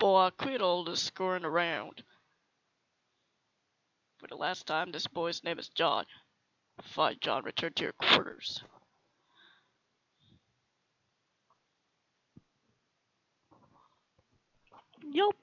Boy, quit all this screwing around. For the last time, this boy's name is John. Fine, John, return to your quarters. Yup.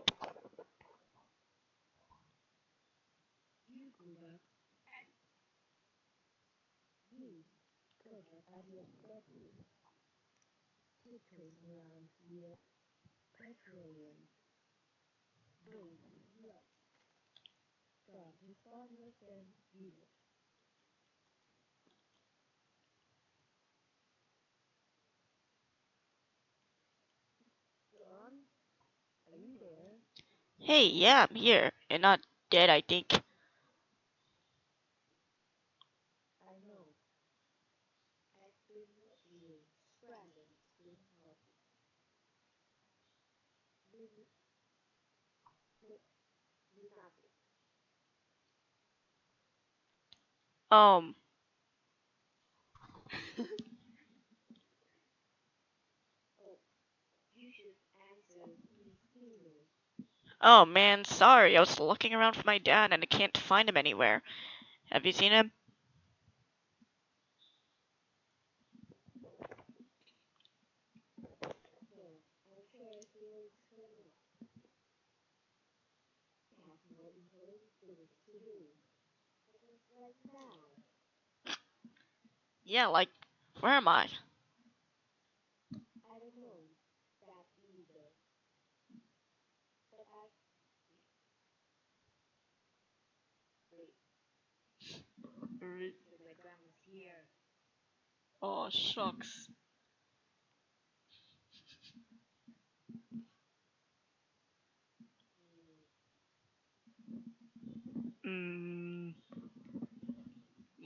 Hey, yeah, I'm here. And not dead, I think. Um, oh man, sorry. I was looking around for my dad and I can't find him anywhere. Have you seen him? Yeah, like, where am I? Oh, shucks. Mm,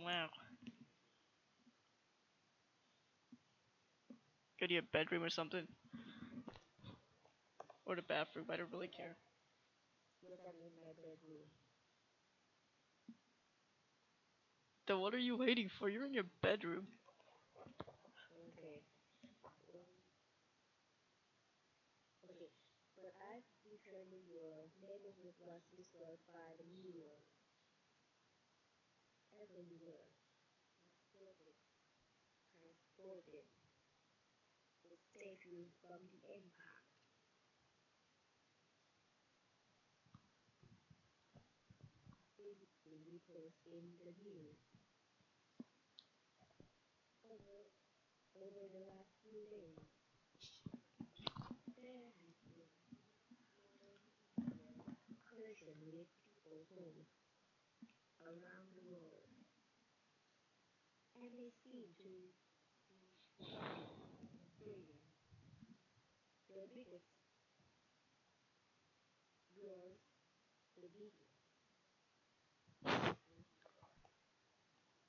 wow. Go to your bedroom or something. Or the bathroom, I don't really care. Then what are you waiting for? You're in your bedroom.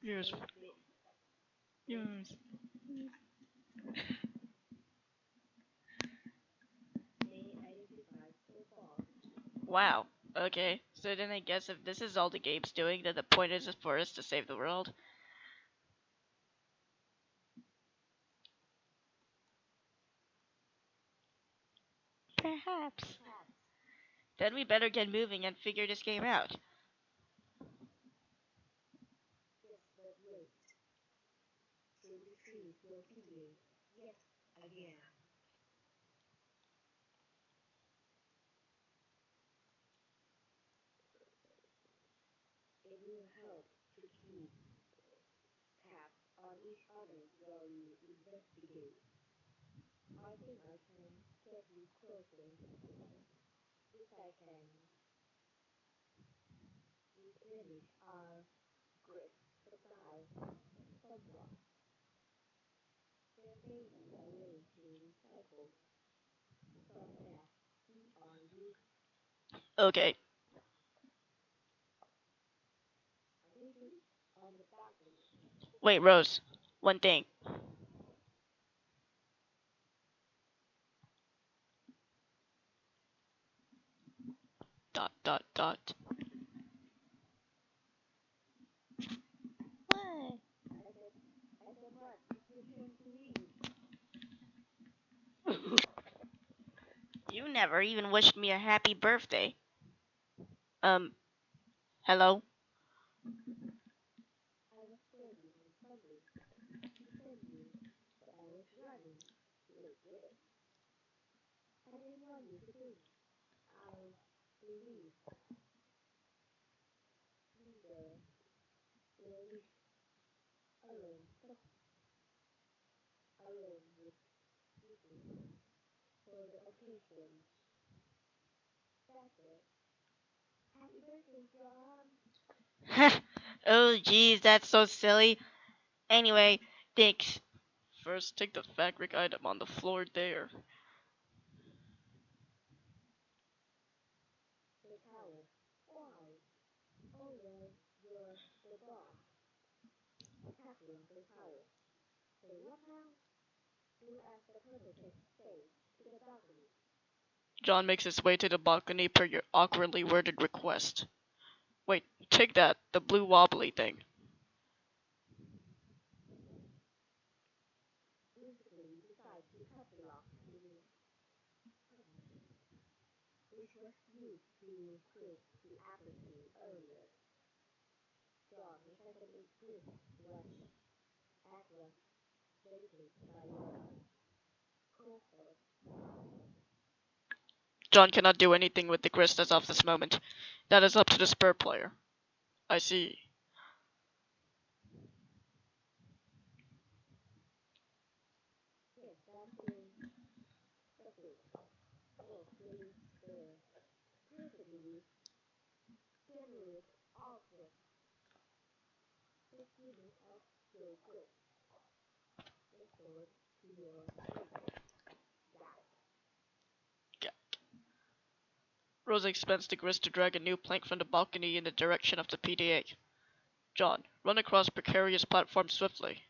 Yes. Yes. Wow. Okay. So then I guess if this is all the game's doing, then the point is for us to save the world. Perhaps. Then we better get moving and figure this game out. Okay. Wait, Rose. One thing. Dot dot dot. What? You You never even wished me a happy birthday. Um, hello? Oh, geez, that's so silly. Anyway, thanks. First, take the fabric item on the floor there. John makes his way to the balcony per your awkwardly worded request. Wait, take that, the blue wobbly thing. John cannot do anything with the grist as of this moment. That is up to the spur player. I see. Rosa expends the grist to drag a new plank from the balcony in the direction of the PDA. John, run across precarious platform swiftly.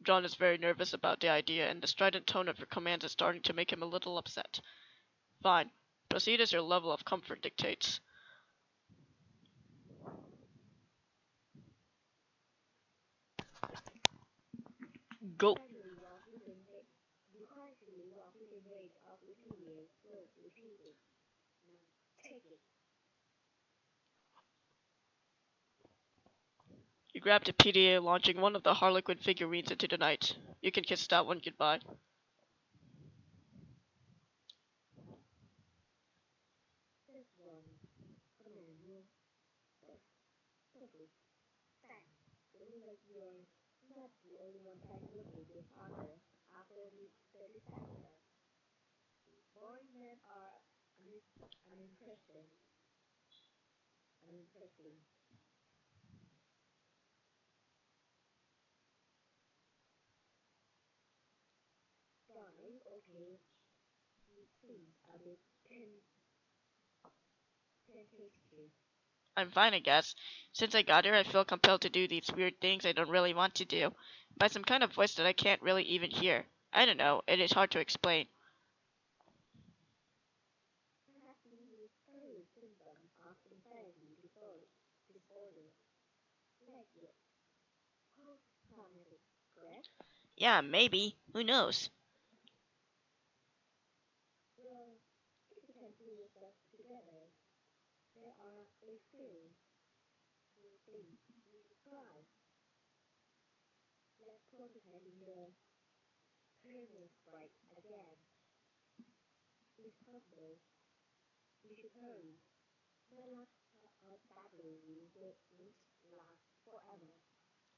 John is very nervous about the idea, and the strident tone of your commands is starting to make him a little upset. Fine. Proceed as your level of comfort dictates. Go. You grab the PDA, launching one of the Harlequin figurines into the night. You can kiss that one goodbye. I'm fine, I guess. Since I got here, I feel compelled to do these weird things I don't really want to do, by some kind of voice that I can't really even hear. I don't know, it is hard to explain. Yeah, maybe. Who knows?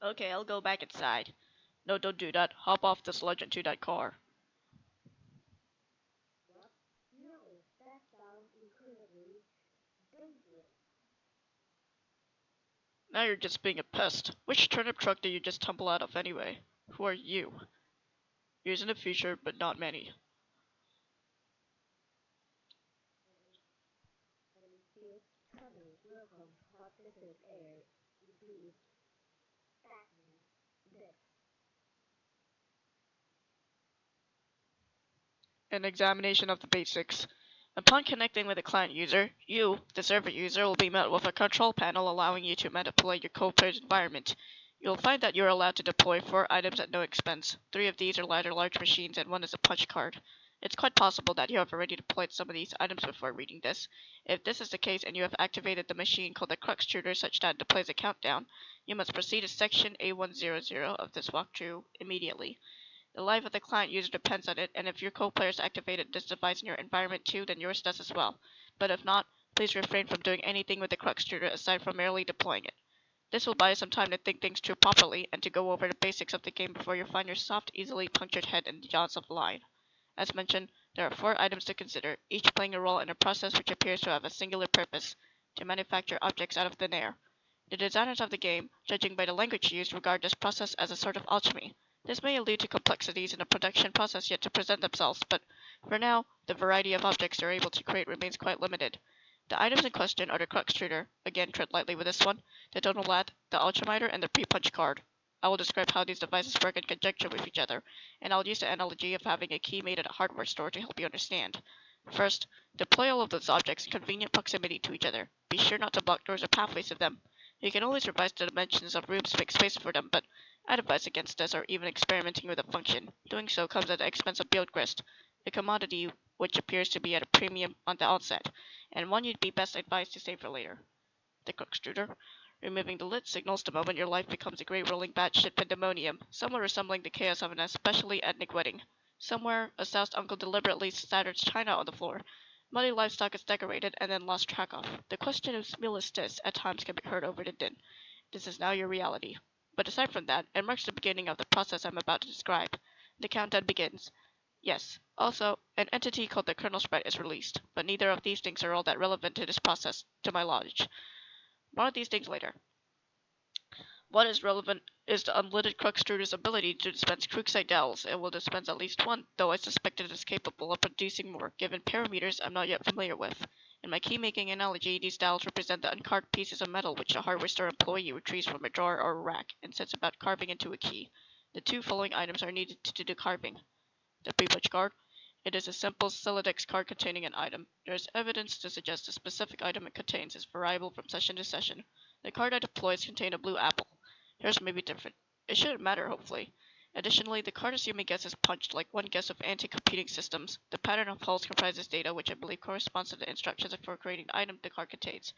Okay, I'll go back inside. No, don't do that. Hop off the sludge into that car. Now you're just being a pest. Which turnip truck did you just tumble out of anyway? Who are you? Years in the future, but not many. an examination of the basics. Upon connecting with the client user, you, the server user, will be met with a control panel allowing you to manipulate your co-player's environment. You'll find that you're allowed to deploy 4 items at no expense. 3 of these are ladder large machines and 1 is a punch card. It's quite possible that you have already deployed some of these items before reading this. If this is the case and you have activated the machine called the Crux Shooter such that it displays a countdown, you must proceed to section A100 of this walkthrough immediately. The life of the client user depends on it, and if your co-players activated this device in your environment too, then yours does as well. But if not, please refrain from doing anything with the Crux Shooter aside from merely deploying it. This will buy you some time to think things through properly and to go over the basics of the game before you find your soft, easily punctured head in the jaws of lion. As mentioned, there are 4 items to consider, each playing a role in a process which appears to have a singular purpose: to manufacture objects out of thin air. The designers of the game, judging by the language used, regard this process as a sort of alchemy. This may allude to complexities in the production process yet to present themselves, but for now, the variety of objects they're able to create remains quite limited. The items in question are the Crux Shooter, again tread lightly with this one, the Total Lat, the Ultrameter, and the Pre-Punch card. I will describe how these devices work in conjunction with each other, and I'll use the analogy of having a key made at a hardware store to help you understand. First, deploy all of those objects in convenient proximity to each other. Be sure not to block doors or pathways of them. You can always revise the dimensions of rooms to make space for them, but I'd advise against this or even experimenting with a function. Doing so comes at the expense of build grist, a commodity which appears to be at a premium on the outset, and one you'd be best advised to save for later. The Crux Shooter. Removing the lid signals the moment your life becomes a great rolling batshit pandemonium, somewhat resembling the chaos of an especially ethnic wedding. Somewhere, a soused uncle deliberately scatters china on the floor. Muddy livestock is decorated and then lost track of. The question of smillistis at times can be heard over the din. This is now your reality. But aside from that, it marks the beginning of the process I'm about to describe. The countdown begins. Yes, also, an entity called the kernel sprite is released, but neither of these things are all that relevant to this process, to my knowledge. More of these things later. What is relevant is the unlimited Crux Shooter's ability to dispense Crookside Dowels. It will dispense at least one, though I suspect it is capable of producing more, given parameters I'm not yet familiar with. In my key-making analogy, these dowels represent the uncarved pieces of metal which a hardware store employee retrieves from a drawer or a rack and sets about carving into a key. The 2 following items are needed to do the carving. The pre-punch card. It is a simple Celodex card containing an item. There is evidence to suggest the specific item it contains is variable from session to session. The card I deploys contains a blue apple. Yours may be different. It shouldn't matter, hopefully. Additionally, the card assuming guess is punched like one guess of anti-competing systems. The pattern of holes comprises data which I believe corresponds to the instructions for creating the item the card contains.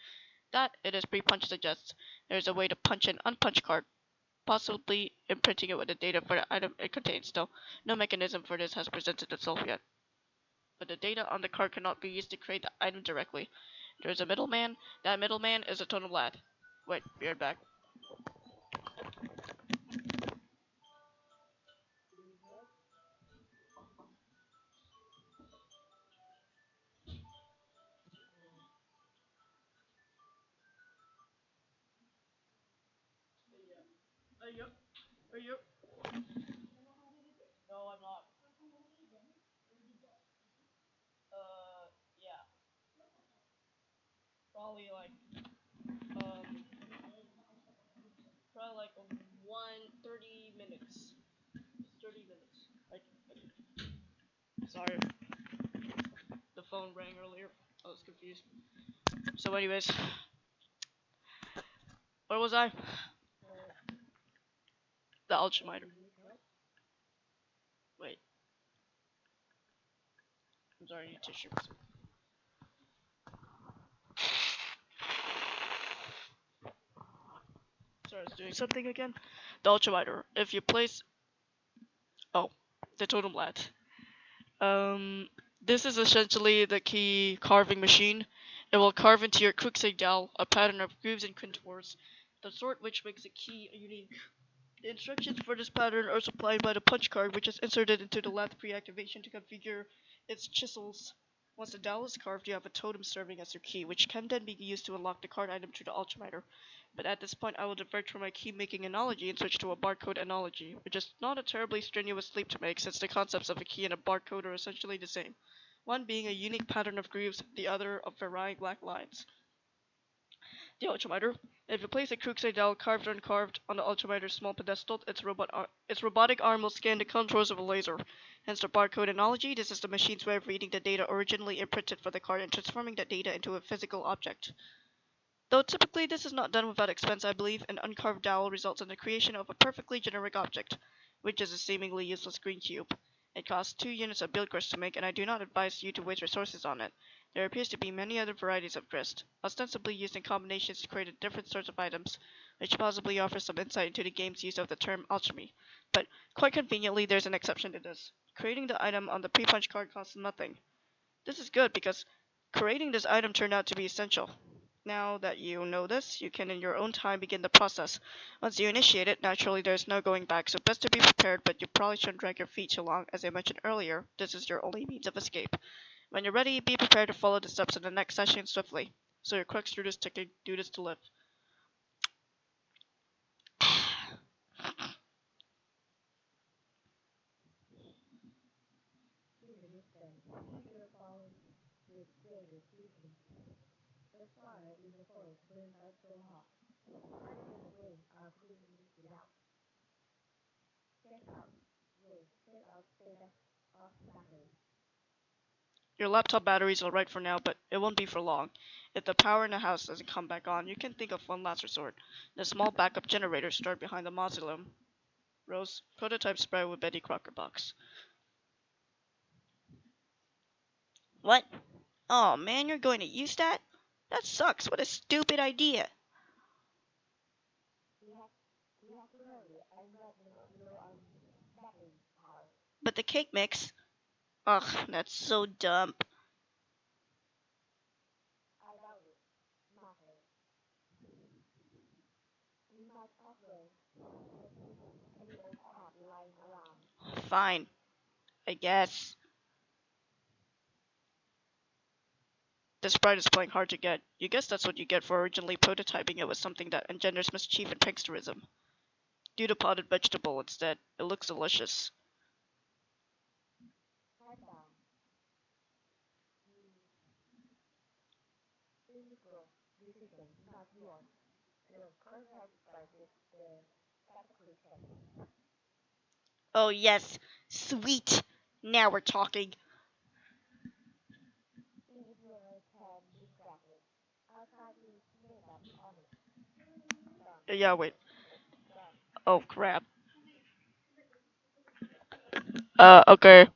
That, it is pre-punched suggests, there is a way to punch an unpunched card, possibly imprinting it with the data for the item it contains, though no mechanism for this has presented itself yet. But the data on the card cannot be used to create the item directly. There is a middleman. That middleman is a total lad. Wait, be right back. Are you? No, I'm not. Yeah. Probably like, um, probably like 30 minutes. Just 30 minutes. Sorry, the phone rang earlier. I was confused. So, anyways, where was I? The ultrameter. Wait, I'm sorry, I need tissue. Sorry, I was doing something again. The ultrameter. If you place, oh, the totem lat. This is essentially the key carving machine. It will carve into your Crookside dowel a pattern of grooves and contours, the sort which makes a key unique. The instructions for this pattern are supplied by the punch card, which is inserted into the lathe pre-activation to configure its chisels. Once the dowel is carved, you have a totem serving as your key, which can then be used to unlock the card item through the ultrameter. But at this point, I will divert from my key-making analogy and switch to a barcode analogy, which is not a terribly strenuous leap to make, since the concepts of a key and a barcode are essentially the same. One being a unique pattern of grooves, the other of varying black lines. The Ultramarder. If you place a Crookside carved or uncarved on the Ultramarder's small pedestal, its robotic arm will scan the contours of a laser. Hence the barcode analogy. This is the machine's way of reading the data originally imprinted for the card and transforming that data into a physical object. Though typically this is not done without expense, I believe, an uncarved dowel results in the creation of a perfectly generic object, which is a seemingly useless green cube. It costs 2 units of build grist to make, and I do not advise you to waste resources on it. There appears to be many other varieties of grist, ostensibly used in combinations to create different sorts of items, which possibly offers some insight into the game's use of the term alchemy. But quite conveniently, there's an exception to this. Creating the item on the pre-punch card costs nothing. This is good because creating this item turned out to be essential. Now that you know this, you can in your own time begin the process. Once you initiate it, naturally there's no going back, so best to be prepared, but you probably shouldn't drag your feet too long. As I mentioned earlier, this is your only means of escape. When you're ready, be prepared to follow the steps in the next session swiftly. So your crooks through this ticket do this to live. Your laptop battery is alright for now, but it won't be for long. If the power in the house doesn't come back on, you can think of one last resort. The small backup generator stored behind the mausoleum. Rose, prototype spread with Betty Crocker box. What? Oh man, you're going to use that? That sucks. What a stupid idea. But the cake mix? Ugh, that's so dumb. Fine, I guess. The sprite is playing hard to get. You guess that's what you get for originally prototyping it with something that engenders mischief and pranksterism. Do the potted vegetable instead. It looks delicious. Oh yes, sweet. Now we're talking. Yeah, wait. Oh crap. Okay.